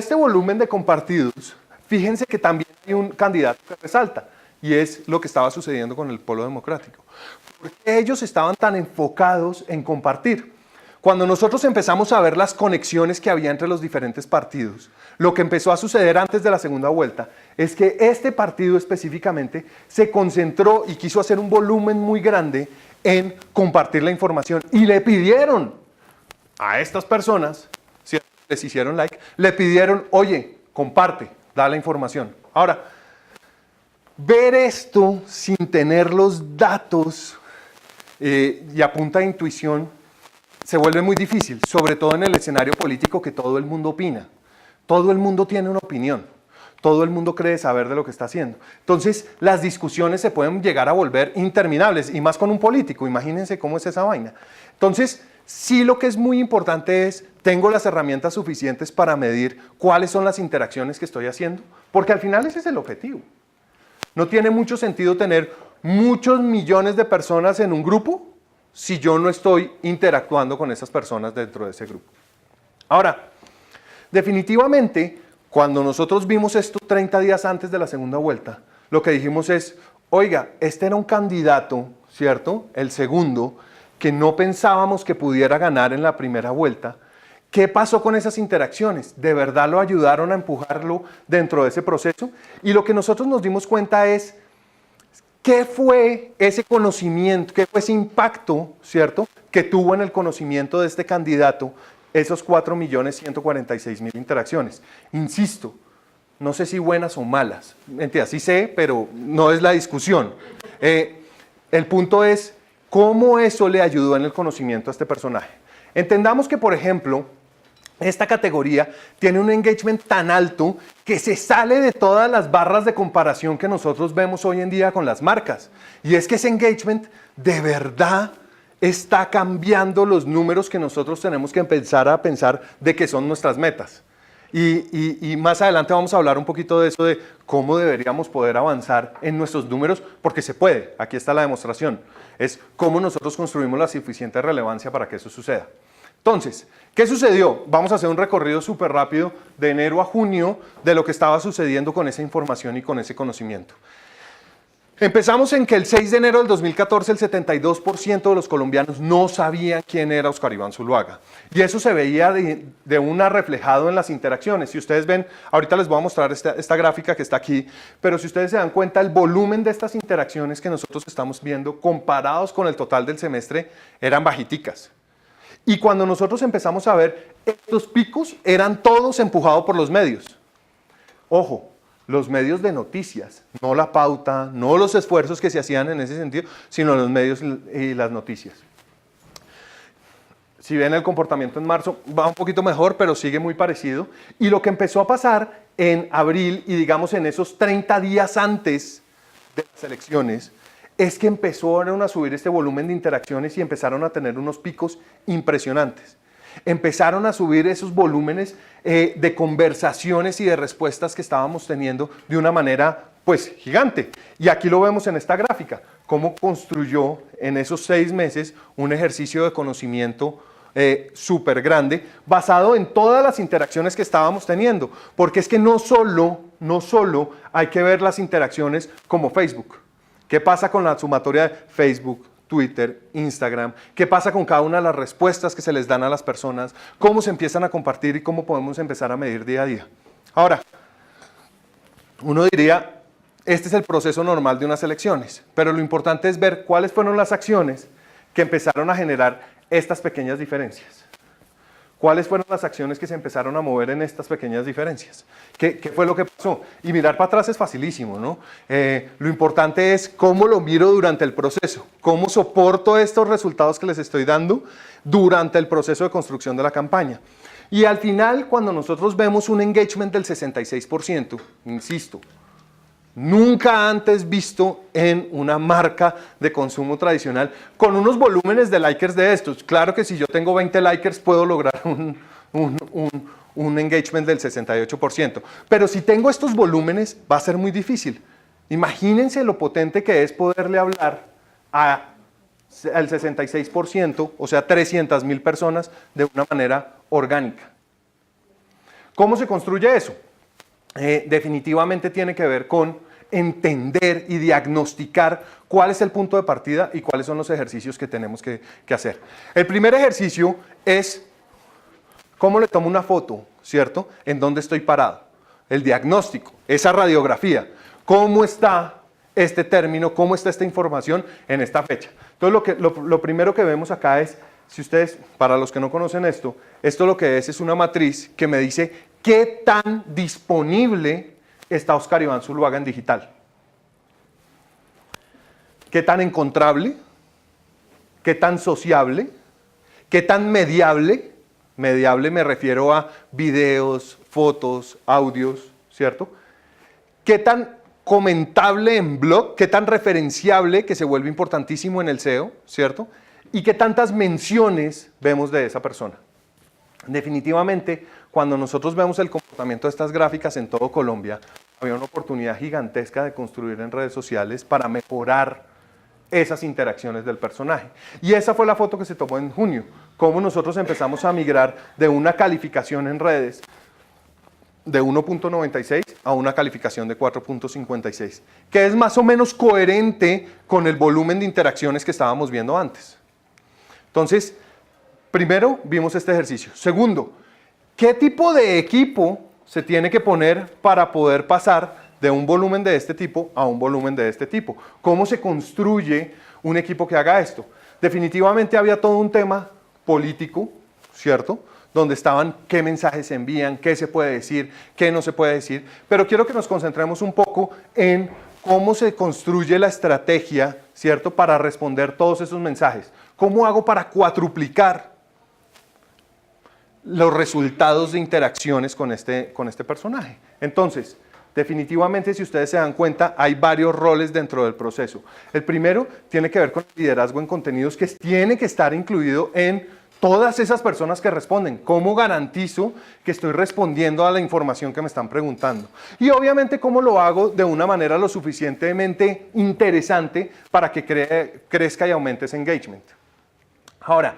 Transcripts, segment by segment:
este volumen de compartidos, fíjense que también hay un candidato que resalta, y es lo que estaba sucediendo con el Polo Democrático. ¿Por qué ellos estaban tan enfocados en compartir? Cuando nosotros empezamos a ver las conexiones que había entre los diferentes partidos, lo que empezó a suceder antes de la segunda vuelta es que este partido específicamente se concentró y quiso hacer un volumen muy grande en compartir la información y le pidieron a estas personas, si les hicieron like, le pidieron, oye, comparte, da la información. Ahora, ver esto sin tener los datos y a punta de intuición se vuelve muy difícil, sobre todo en el escenario político que todo el mundo opina. Todo el mundo tiene una opinión. Todo el mundo cree saber de lo que está haciendo. Entonces, las discusiones se pueden llegar a volver interminables, y más con un político. Imagínense cómo es esa vaina. Entonces, sí, lo que es muy importante es, ¿tengo las herramientas suficientes para medir cuáles son las interacciones que estoy haciendo? Porque al final ese es el objetivo. No tiene mucho sentido tener muchos millones de personas en un grupo si yo no estoy interactuando con esas personas dentro de ese grupo. Ahora, definitivamente, cuando nosotros vimos esto 30 días antes de la segunda vuelta, lo que dijimos es, oiga, este era un candidato, ¿cierto? El segundo, que no pensábamos que pudiera ganar en la primera vuelta. ¿Qué pasó con esas interacciones? ¿De verdad lo ayudaron a empujarlo dentro de ese proceso? Y lo que nosotros nos dimos cuenta es, ¿qué fue ese conocimiento, qué fue ese impacto, ¿cierto?, que tuvo en el conocimiento de este candidato esos 4.146.000 interacciones? Insisto, no sé si buenas o malas, mentira, sí sé, pero no es la discusión. El punto es, ¿cómo eso le ayudó en el conocimiento a este personaje? Entendamos que, por ejemplo, esta categoría tiene un engagement tan alto que se sale de todas las barras de comparación que nosotros vemos hoy en día con las marcas. Y es que ese engagement de verdad está cambiando los números que nosotros tenemos que empezar a pensar de que son nuestras metas. Y más adelante vamos a hablar un poquito de eso, de cómo deberíamos poder avanzar en nuestros números, porque se puede, aquí está la demostración. Es cómo nosotros construimos la suficiente relevancia para que eso suceda. Entonces, ¿qué sucedió? Vamos a hacer un recorrido súper rápido de enero a junio de lo que estaba sucediendo con esa información y con ese conocimiento. Empezamos en que el 6 de enero del 2014 el 72% de los colombianos no sabían quién era Óscar Iván Zuluaga. Y eso se veía de una reflejado en las interacciones. Si ustedes ven, ahorita les voy a mostrar esta gráfica que está aquí, pero si ustedes se dan cuenta, el volumen de estas interacciones que nosotros estamos viendo comparados con el total del semestre eran bajiticas. Y cuando nosotros empezamos a ver, estos picos eran todos empujados por los medios. Ojo, los medios de noticias, no la pauta, no los esfuerzos que se hacían en ese sentido, sino los medios y las noticias. Si ven el comportamiento en marzo, va un poquito mejor, pero sigue muy parecido. Y lo que empezó a pasar en abril y digamos en esos 30 días antes de las elecciones, es que empezaron a subir este volumen de interacciones y empezaron a tener unos picos impresionantes. Empezaron a subir esos volúmenes de conversaciones y de respuestas que estábamos teniendo de una manera, pues, gigante. Y aquí lo vemos en esta gráfica, cómo construyó en esos 6 meses un ejercicio de conocimiento súper grande, basado en todas las interacciones que estábamos teniendo. Porque es que no solo hay que ver las interacciones como Facebook. ¿Qué pasa con la sumatoria de Facebook, Twitter, Instagram? ¿Qué pasa con cada una de las respuestas que se les dan a las personas? ¿Cómo se empiezan a compartir y cómo podemos empezar a medir día a día? Ahora, uno diría, este es el proceso normal de unas elecciones, pero lo importante es ver cuáles fueron las acciones que empezaron a generar estas pequeñas diferencias. ¿Cuáles fueron las acciones que se empezaron a mover en estas pequeñas diferencias? ¿Qué fue lo que pasó? Y mirar para atrás es facilísimo, ¿no? Lo importante es cómo lo miro durante el proceso, cómo soporto estos resultados que les estoy dando durante el proceso de construcción de la campaña. Y al final, cuando nosotros vemos un engagement del 66%, insisto, nunca antes visto en una marca de consumo tradicional, con unos volúmenes de likers de estos. Claro que si yo tengo 20 likers puedo lograr un engagement del 68%, pero si tengo estos volúmenes va a ser muy difícil. Imagínense lo potente que es poderle hablar al 66%, o sea 300.000 personas de una manera orgánica. ¿Cómo se construye eso? Definitivamente tiene que ver con entender y diagnosticar cuál es el punto de partida y cuáles son los ejercicios que tenemos que hacer. El primer ejercicio es cómo le tomo una foto, ¿cierto? En dónde estoy parado. El diagnóstico, esa radiografía. ¿Cómo está este término? ¿Cómo está esta información en esta fecha? Entonces lo primero que vemos acá es, si ustedes, para los que no conocen esto lo que es una matriz que me dice qué tan disponible está Óscar Iván Zuluaga en digital. ¿Qué tan encontrable? ¿Qué tan sociable? ¿Qué tan mediable? Mediable me refiero a videos, fotos, audios, ¿cierto? ¿Qué tan comentable en blog? ¿Qué tan referenciable, que se vuelve importantísimo en el SEO, ¿cierto? ¿Y qué tantas menciones vemos de esa persona? Definitivamente, cuando nosotros vemos el comportamiento de estas gráficas en todo Colombia, había una oportunidad gigantesca de construir en redes sociales para mejorar esas interacciones del personaje. Y esa fue la foto que se tomó en junio, cómo nosotros empezamos a migrar de una calificación en redes de 1.96 a una calificación de 4.56, que es más o menos coherente con el volumen de interacciones que estábamos viendo antes. Entonces, primero vimos este ejercicio. Segundo, ¿qué tipo de equipo se tiene que poner para poder pasar de un volumen de este tipo a un volumen de este tipo? ¿Cómo se construye un equipo que haga esto? Definitivamente había todo un tema político, ¿cierto? Donde estaban qué mensajes se envían, qué se puede decir, qué no se puede decir. Pero quiero que nos concentremos un poco en cómo se construye la estrategia, ¿cierto? Para responder todos esos mensajes. ¿Cómo hago para cuatruplicar los resultados de interacciones con este personaje? Entonces, definitivamente, si ustedes se dan cuenta, hay varios roles dentro del proceso. El primero tiene que ver con el liderazgo en contenidos, que tiene que estar incluido en todas esas personas que responden. ¿Cómo garantizo que estoy respondiendo a la información que me están preguntando? Y obviamente, ¿cómo lo hago de una manera lo suficientemente interesante para que crezca y aumente ese engagement? Ahora,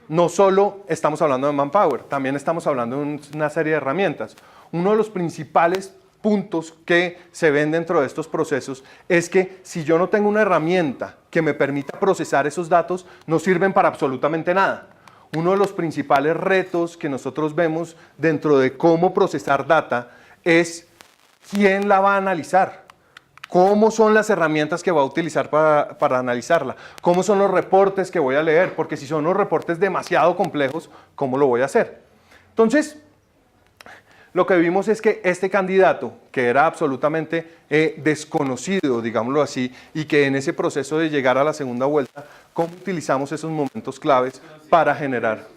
no solo estamos hablando de manpower, también estamos hablando de una serie de herramientas. Uno de los principales puntos que se ven dentro de estos procesos es que si yo no tengo una herramienta que me permita procesar esos datos, no sirven para absolutamente nada. Uno de los principales retos que nosotros vemos dentro de cómo procesar data es quién la va a analizar. ¿Cómo son las herramientas que va a utilizar para analizarla? ¿Cómo son los reportes que voy a leer? Porque si son unos reportes demasiado complejos, ¿cómo lo voy a hacer? Entonces, lo que vimos es que este candidato, que era absolutamente desconocido, digámoslo así, y que en ese proceso de llegar a la segunda vuelta, ¿cómo utilizamos esos momentos claves para generar?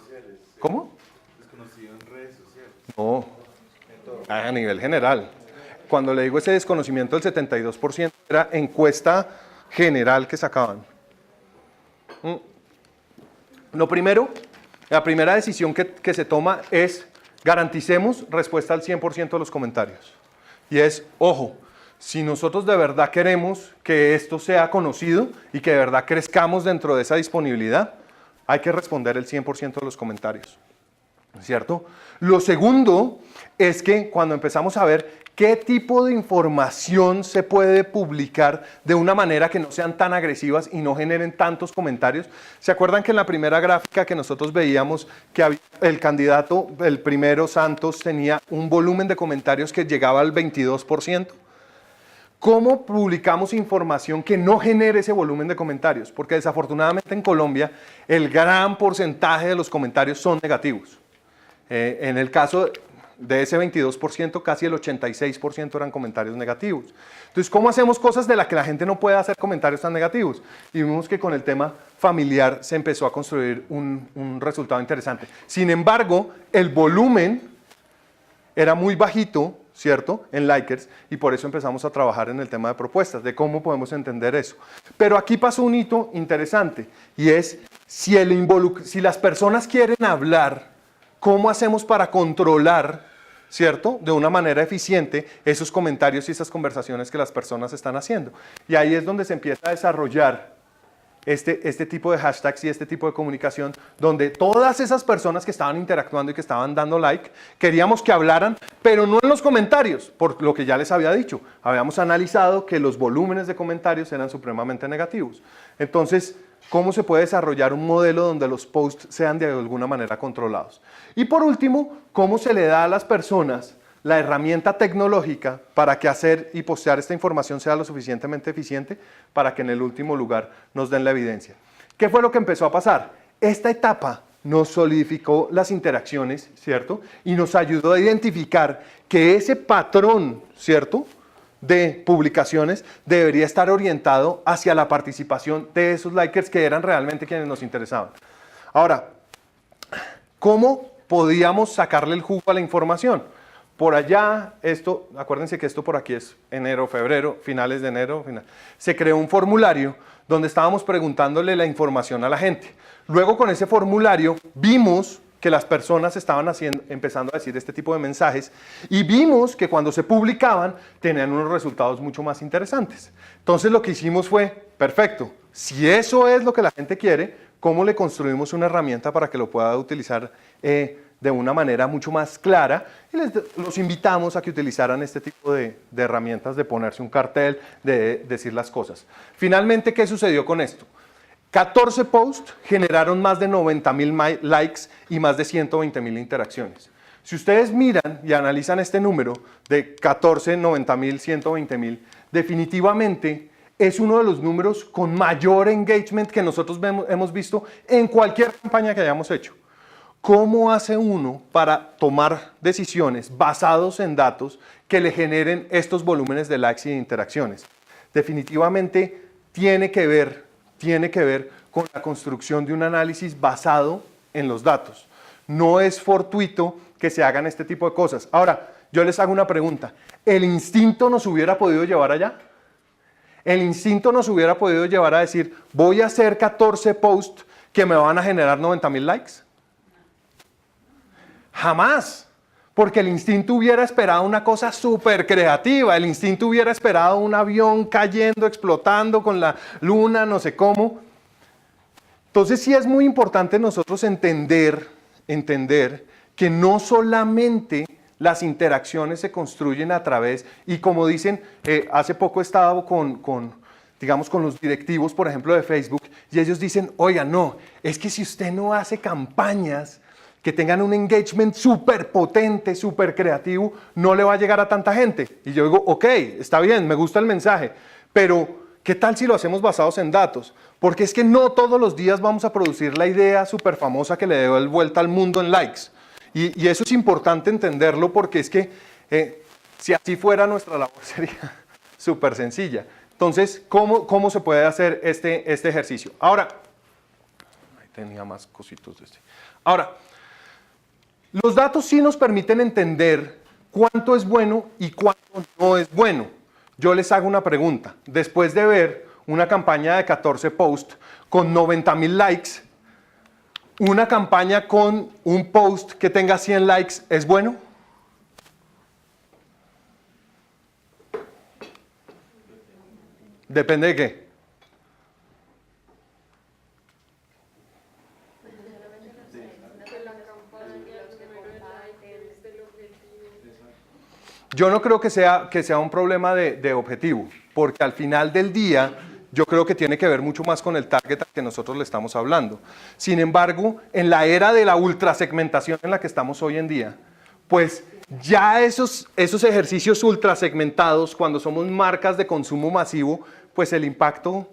¿Cómo? Desconocido en redes sociales. No, a nivel general. Cuando le digo ese desconocimiento del 72%, era encuesta general que sacaban. Lo primero, la primera decisión que se toma es garanticemos respuesta al 100% de los comentarios. Y es, ojo, si nosotros de verdad queremos que esto sea conocido y que de verdad crezcamos dentro de esa disponibilidad, hay que responder el 100% de los comentarios, ¿cierto? Lo segundo es que cuando empezamos a ver qué tipo de información se puede publicar de una manera que no sean tan agresivas y no generen tantos comentarios. ¿Se acuerdan que en la primera gráfica que nosotros veíamos que el candidato, el primero, Santos, tenía un volumen de comentarios que llegaba al 22%? ¿Cómo publicamos información que no genere ese volumen de comentarios? Porque desafortunadamente en Colombia el gran porcentaje de los comentarios son negativos. En el caso de ese 22%, casi el 86% eran comentarios negativos. Entonces, ¿cómo hacemos cosas de las que la gente no puede hacer comentarios tan negativos? Y vimos que con el tema familiar se empezó a construir un resultado interesante. Sin embargo, el volumen era muy bajito, ¿cierto?, en likers, y por eso empezamos a trabajar en el tema de propuestas, de cómo podemos entender eso. Pero aquí pasó un hito interesante, y es, si las personas quieren hablar, ¿cómo hacemos para controlar, ¿cierto?, de una manera eficiente esos comentarios y esas conversaciones que las personas están haciendo? Y ahí es donde se empieza a desarrollar este tipo de hashtags y este tipo de comunicación, donde todas esas personas que estaban interactuando y que estaban dando like, queríamos que hablaran, pero no en los comentarios, por lo que ya les había dicho. Habíamos analizado que los volúmenes de comentarios eran supremamente negativos. Entonces, ¿cómo se puede desarrollar un modelo donde los posts sean de alguna manera controlados? Y por último, ¿cómo se le da a las personas la herramienta tecnológica para que hacer y postear esta información sea lo suficientemente eficiente para que en el último lugar nos den la evidencia? ¿Qué fue lo que empezó a pasar? Esta etapa nos solidificó las interacciones, ¿cierto? Y nos ayudó a identificar que ese patrón, ¿cierto?, de publicaciones debería estar orientado hacia la participación de esos likers que eran realmente quienes nos interesaban. Ahora, ¿cómo podíamos sacarle el jugo a la información? Por allá, acuérdense que esto por aquí es enero, febrero, finales de enero, se creó un formulario donde estábamos preguntándole la información a la gente. Luego con ese formulario vimos que las personas estaban empezando a decir este tipo de mensajes y vimos que cuando se publicaban tenían unos resultados mucho más interesantes. Entonces lo que hicimos fue, perfecto, si eso es lo que la gente quiere, ¿cómo le construimos una herramienta para que lo pueda utilizar de una manera mucho más clara? Y los invitamos a que utilizaran este tipo de herramientas, de ponerse un cartel, de decir las cosas. Finalmente, ¿qué sucedió con esto? 14 posts generaron más de 90,000 likes y más de 120,000 interacciones. Si ustedes miran y analizan este número de 14, 90,000, 120,000, definitivamente es uno de los números con mayor engagement que nosotros hemos visto en cualquier campaña que hayamos hecho. ¿Cómo hace uno para tomar decisiones basados en datos que le generen estos volúmenes de likes y de interacciones? Definitivamente tiene que ver con la construcción de un análisis basado en los datos. No es fortuito que se hagan este tipo de cosas. Ahora, yo les hago una pregunta. ¿El instinto nos hubiera podido llevar allá? ¿El instinto nos hubiera podido llevar a decir, voy a hacer 14 posts que me van a generar 90,000 likes? Jamás, porque el instinto hubiera esperado una cosa súper creativa, el instinto hubiera esperado un avión cayendo, explotando con la luna, no sé cómo. Entonces sí es muy importante nosotros entender que no solamente las interacciones se construyen a través, y como dicen, hace poco he estado con los directivos, por ejemplo, de Facebook, y ellos dicen, oiga, no, es que si usted no hace campañas que tengan un engagement súper potente, súper creativo, no le va a llegar a tanta gente. Y yo digo, ok, está bien, me gusta el mensaje, pero ¿qué tal si lo hacemos basados en datos? Porque es que no todos los días vamos a producir la idea súper famosa que le dé vuelta al mundo en likes. Y eso es importante entenderlo porque es que si así fuera nuestra labor sería súper sencilla. Entonces, ¿cómo se puede hacer este ejercicio? Ahora, ahí tenía más cositos de este. Ahora, los datos sí nos permiten entender cuánto es bueno y cuánto no es bueno. Yo les hago una pregunta. Después de ver una campaña de 14 posts con 90,000 likes, ¿una campaña con un post que tenga 100 likes es bueno? ¿Depende de qué? Yo no creo que sea un problema de objetivo, porque al final del día yo creo que tiene que ver mucho más con el target al que nosotros le estamos hablando. Sin embargo, en la era de la ultrasegmentación en la que estamos hoy en día, pues ya esos ejercicios ultrasegmentados, cuando somos marcas de consumo masivo, pues el impacto,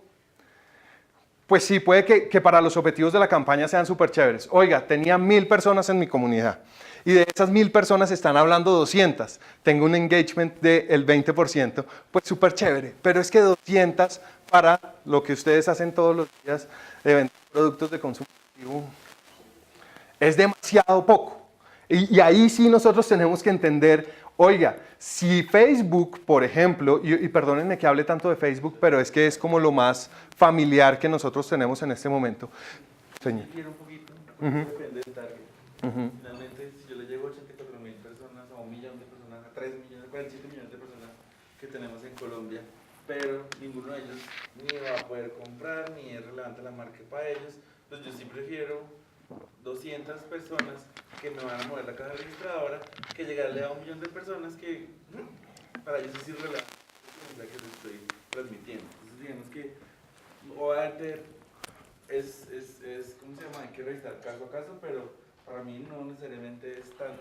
pues sí, puede que para los objetivos de la campaña sean súper chéveres. Oiga, tenía 1,000 personas en mi comunidad. Y de esas 1,000 personas están hablando 200. Tengo un engagement del 20%, pues súper chévere. Pero es que 200 para lo que ustedes hacen todos los días de vender productos de consumo es demasiado poco. Y ahí sí nosotros tenemos que entender, oiga, si Facebook, por ejemplo, y perdónenme que hable tanto de Facebook, pero es que es como lo más familiar que nosotros tenemos en este momento. Señor. Quiero un poquito, depende del target. Finalmente, si yo le llego a 84,000 personas, a 1 millón de personas, a 3 millones, 47 millones de personas que tenemos en Colombia, pero ninguno de ellos ni va a poder comprar, ni es relevante la marca para ellos. Entonces yo sí prefiero 200 personas que me van a mover la caja registradora que llegarle a 1 millón de personas que para ellos es irrelevante la que les estoy transmitiendo. Entonces digamos que OAT es ¿cómo se llama? Hay que revisar caso a caso, pero para mí no necesariamente es tan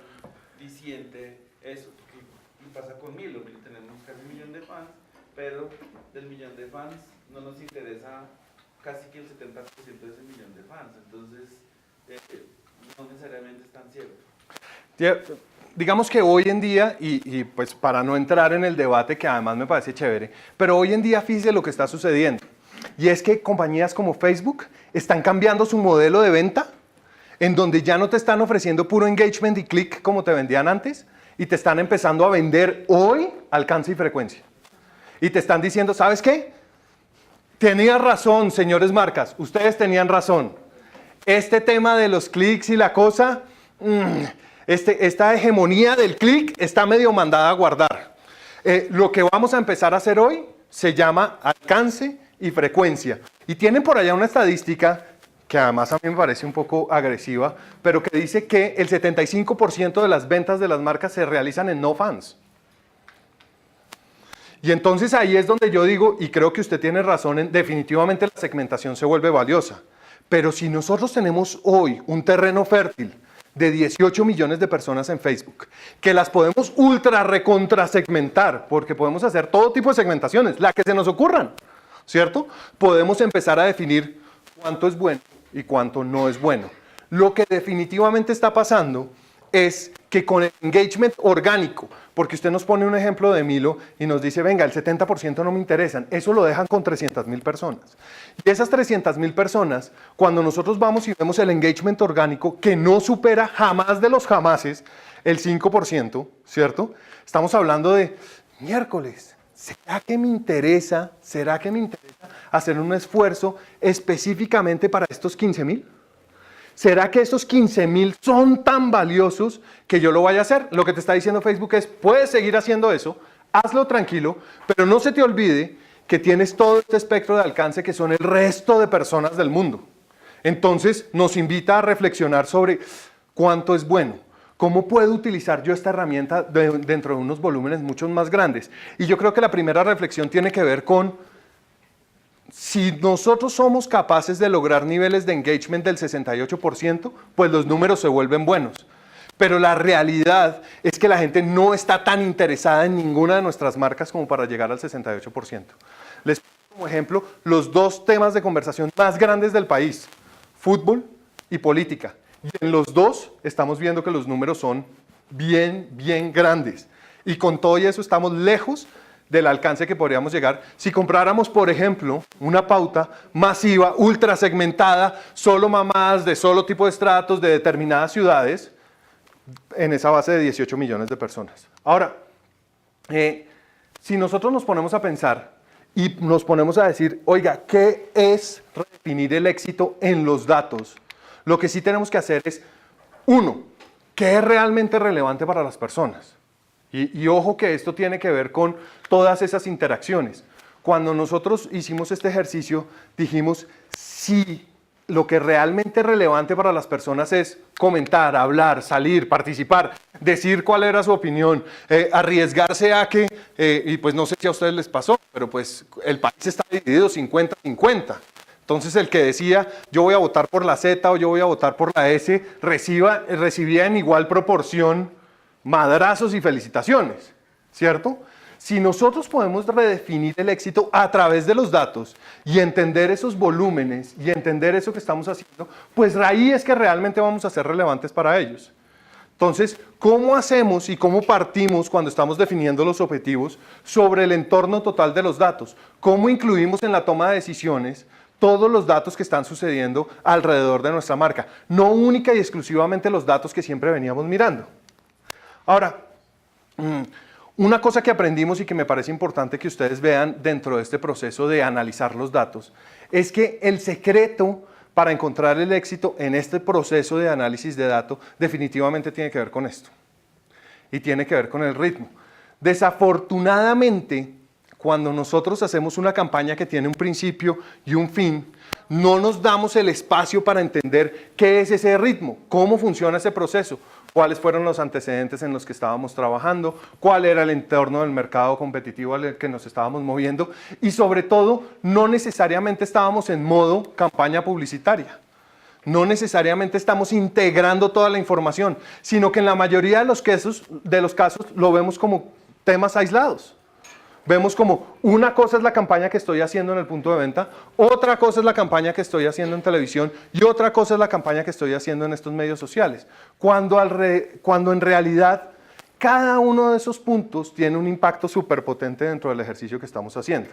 diciente eso. Y pasa con Milo, tenemos casi 1 millón de fans, pero del 1 millón de fans no nos interesa casi que el 70% de ese 1 millón de fans, entonces no necesariamente es tan cierto. Digamos que hoy en día, y pues para no entrar en el debate que además me parece chévere, pero hoy en día fíjese lo que está sucediendo, y es que compañías como Facebook están cambiando su modelo de venta, en donde ya no te están ofreciendo puro engagement y click como te vendían antes, y te están empezando a vender hoy alcance y frecuencia. Y te están diciendo, ¿sabes qué? Tenían razón, señores marcas, ustedes tenían razón. Este tema de los clics y la cosa, esta hegemonía del clic está medio mandada a guardar. Lo que vamos a empezar a hacer hoy se llama alcance y frecuencia. Y tienen por allá una estadística que además a mí me parece un poco agresiva, pero que dice que el 75% de las ventas de las marcas se realizan en no fans. Y entonces ahí es donde yo digo, y creo que usted tiene razón, definitivamente la segmentación se vuelve valiosa. Pero si nosotros tenemos hoy un terreno fértil de 18 millones de personas en Facebook, que las podemos ultra recontra segmentar, porque podemos hacer todo tipo de segmentaciones, la que se nos ocurran, ¿cierto? Podemos empezar a definir cuánto es bueno y cuánto no es bueno. Lo que definitivamente está pasando es que con el engagement orgánico, porque usted nos pone un ejemplo de Milo y nos dice, venga, el 70% no me interesan, eso lo dejan con 300.000 personas. Y esas 300.000 personas, cuando nosotros vamos y vemos el engagement orgánico, que no supera jamás de los jamases el 5%, ¿cierto? Estamos hablando de miércoles. ¿Será que me interesa hacer un esfuerzo específicamente para estos 15.000? ¿Será que estos 15.000 son tan valiosos que yo lo vaya a hacer? Lo que te está diciendo Facebook es, puedes seguir haciendo eso, hazlo tranquilo, pero no se te olvide que tienes todo este espectro de alcance que son el resto de personas del mundo. Entonces nos invita a reflexionar sobre cuánto es bueno. ¿Cómo puedo utilizar yo esta herramienta dentro de unos volúmenes mucho más grandes? Y yo creo que la primera reflexión tiene que ver con si nosotros somos capaces de lograr niveles de engagement del 68%, pues los números se vuelven buenos. Pero la realidad es que la gente no está tan interesada en ninguna de nuestras marcas como para llegar al 68%. Les pongo como ejemplo los 2 temas de conversación más grandes del país, fútbol y política. Y en los 2 estamos viendo que los números son bien grandes. Y con todo y eso estamos lejos del alcance que podríamos llegar si compráramos, por ejemplo, una pauta masiva, ultra segmentada, solo mamás de solo tipo de estratos de determinadas ciudades, en esa base de 18 millones de personas. Ahora, si nosotros nos ponemos a pensar y nos ponemos a decir, oiga, ¿qué es redefinir el éxito en los datos? Lo que sí tenemos que hacer es, 1, ¿qué es realmente relevante para las personas? Y ojo que esto tiene que ver con todas esas interacciones. Cuando nosotros hicimos este ejercicio, dijimos, si lo que realmente es relevante para las personas es comentar, hablar, salir, participar, decir cuál era su opinión, arriesgarse a que, y pues no sé si a ustedes les pasó, pero pues el país está dividido 50-50. Entonces el que decía, yo voy a votar por la Z o yo voy a votar por la S, recibía en igual proporción madrazos y felicitaciones, ¿cierto? Si nosotros podemos redefinir el éxito a través de los datos y entender esos volúmenes y entender eso que estamos haciendo, pues ahí es que realmente vamos a ser relevantes para ellos. Entonces, ¿cómo hacemos y cómo partimos cuando estamos definiendo los objetivos sobre el entorno total de los datos? ¿Cómo incluimos en la toma de decisiones todos los datos que están sucediendo alrededor de nuestra marca? No única y exclusivamente los datos que siempre veníamos mirando. Ahora, una cosa que aprendimos y que me parece importante que ustedes vean dentro de este proceso de analizar los datos es que el secreto para encontrar el éxito en este proceso de análisis de datos definitivamente tiene que ver con esto y tiene que ver con el ritmo. Desafortunadamente, cuando nosotros hacemos una campaña que tiene un principio y un fin, no nos damos el espacio para entender qué es ese ritmo, cómo funciona ese proceso, cuáles fueron los antecedentes en los que estábamos trabajando, cuál era el entorno del mercado competitivo al que nos estábamos moviendo y sobre todo no necesariamente estábamos en modo campaña publicitaria. No necesariamente estamos integrando toda la información, sino que en la mayoría de los casos lo vemos como temas aislados. Vemos como una cosa es la campaña que estoy haciendo en el punto de venta, otra cosa es la campaña que estoy haciendo en televisión y otra cosa es la campaña que estoy haciendo en estos medios sociales. Cuando en realidad cada uno de esos puntos tiene un impacto súper potente dentro del ejercicio que estamos haciendo.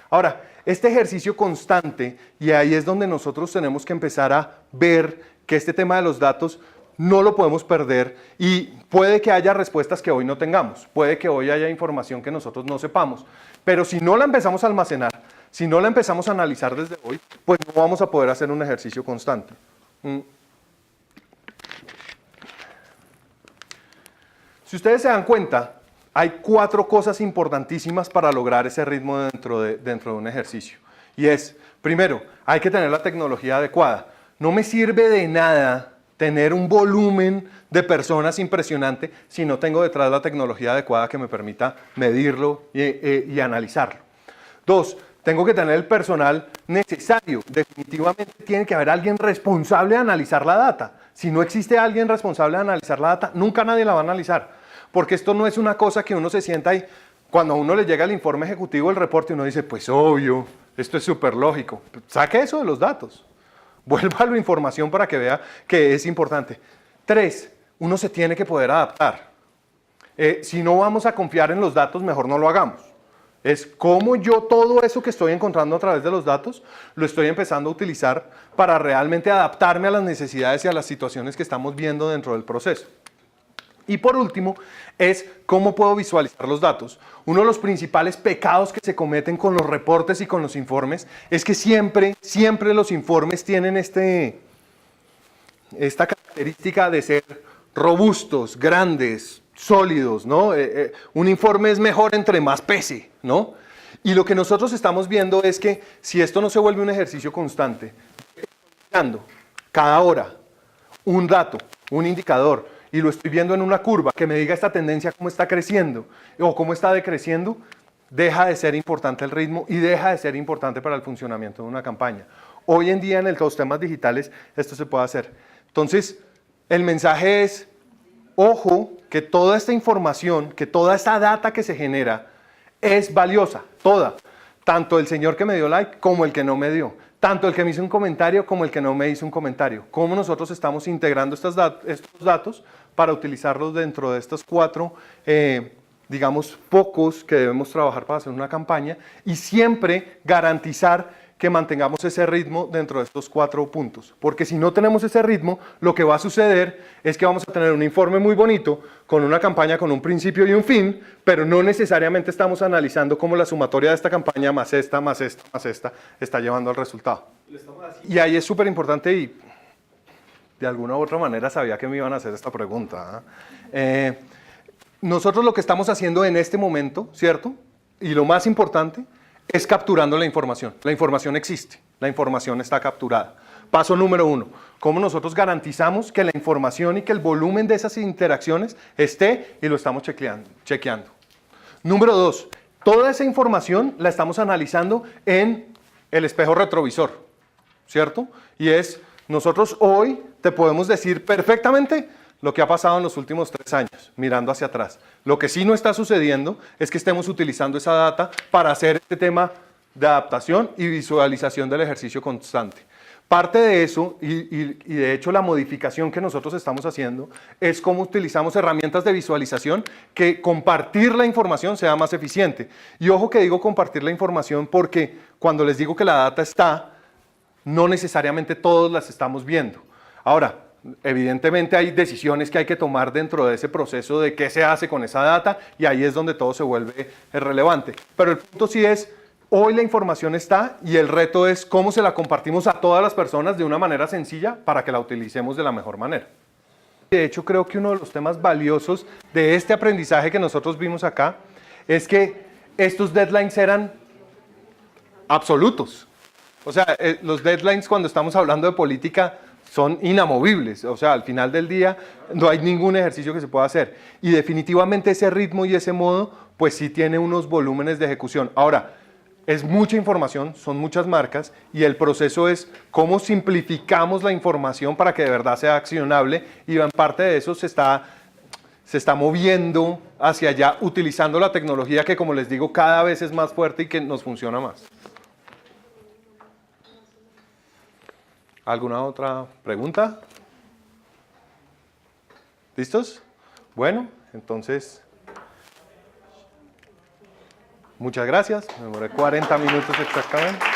Ahora, este ejercicio constante, y ahí es donde nosotros tenemos que empezar a ver que este tema de los datos no lo podemos perder y puede que haya respuestas que hoy no tengamos, puede que hoy haya información que nosotros no sepamos, pero si no la empezamos a almacenar, si no la empezamos a analizar desde hoy, pues no vamos a poder hacer un ejercicio constante. Si ustedes se dan cuenta, hay 4 cosas importantísimas para lograr ese ritmo dentro de un ejercicio. Y es, primero, hay que tener la tecnología adecuada. No me sirve de nada tener un volumen de personas impresionante si no tengo detrás la tecnología adecuada que me permita medirlo y analizarlo. 2, tengo que tener el personal necesario. Definitivamente tiene que haber alguien responsable de analizar la data. Si no existe alguien responsable de analizar la data, nunca nadie la va a analizar. Porque esto no es una cosa que uno se sienta y cuando a uno le llega el informe ejecutivo, el reporte, uno dice, pues obvio, esto es súper lógico. Saque eso de los datos. Vuelva a la información para que vea que es importante. 3, uno se tiene que poder adaptar. Si no vamos a confiar en los datos, mejor no lo hagamos. Es cómo yo todo eso que estoy encontrando a través de los datos, lo estoy empezando a utilizar para realmente adaptarme a las necesidades y a las situaciones que estamos viendo dentro del proceso. Y por último, es cómo puedo visualizar los datos. Uno de los principales pecados que se cometen con los reportes y con los informes es que siempre los informes tienen esta característica de ser robustos, grandes, sólidos, ¿no? Un informe es mejor entre más pese, ¿no? Y lo que nosotros estamos viendo es que si esto no se vuelve un ejercicio constante, cada hora, un dato, un indicador, y lo estoy viendo en una curva, que me diga esta tendencia cómo está creciendo o cómo está decreciendo, deja de ser importante el ritmo y deja de ser importante para el funcionamiento de una campaña. Hoy en día en los temas digitales esto se puede hacer. Entonces, el mensaje es, ojo, que toda esta información, que toda esta data que se genera es valiosa, toda. Tanto el señor que me dio like como el que no me dio. Tanto el que me hizo un comentario como el que no me hizo un comentario. Cómo nosotros estamos integrando estos datos para utilizarlos dentro de estos 4, digamos, focos que debemos trabajar para hacer una campaña y siempre garantizar que mantengamos ese ritmo dentro de estos 4 puntos. Porque si no tenemos ese ritmo, lo que va a suceder es que vamos a tener un informe muy bonito con una campaña con un principio y un fin, pero no necesariamente estamos analizando cómo la sumatoria de esta campaña más esta, más esta, más esta, está llevando al resultado. Y ahí es súper importante y de alguna u otra manera sabía que me iban a hacer esta pregunta. Nosotros lo que estamos haciendo en este momento, ¿cierto? Y lo más importante es capturando la información. La información existe, la información está capturada. Paso número 1, ¿cómo nosotros garantizamos que la información y que el volumen de esas interacciones esté y lo estamos chequeando? Número 2, toda esa información la estamos analizando en el espejo retrovisor, ¿cierto? Y nosotros hoy te podemos decir perfectamente lo que ha pasado en los últimos 3 años, mirando hacia atrás. Lo que sí no está sucediendo es que estemos utilizando esa data para hacer este tema de adaptación y visualización del ejercicio constante. Parte de eso, y de hecho la modificación que nosotros estamos haciendo, es cómo utilizamos herramientas de visualización que compartir la información sea más eficiente. Y ojo que digo compartir la información porque cuando les digo que la data está, no necesariamente todos las estamos viendo. Ahora, evidentemente hay decisiones que hay que tomar dentro de ese proceso de qué se hace con esa data y ahí es donde todo se vuelve relevante. Pero el punto sí es, hoy la información está y el reto es cómo se la compartimos a todas las personas de una manera sencilla para que la utilicemos de la mejor manera. De hecho, creo que uno de los temas valiosos de este aprendizaje que nosotros vimos acá es que estos deadlines eran absolutos. O sea, los deadlines cuando estamos hablando de política son inamovibles. O sea, al final del día no hay ningún ejercicio que se pueda hacer. Y definitivamente ese ritmo y ese modo, pues sí tiene unos volúmenes de ejecución. Ahora, es mucha información, son muchas marcas, y el proceso es cómo simplificamos la información para que de verdad sea accionable, y en parte de eso se está moviendo hacia allá, utilizando la tecnología que, como les digo, cada vez es más fuerte y que nos funciona más. ¿Alguna otra pregunta? ¿Listos? Bueno, entonces, muchas gracias. Me demoré 40 minutos exactamente.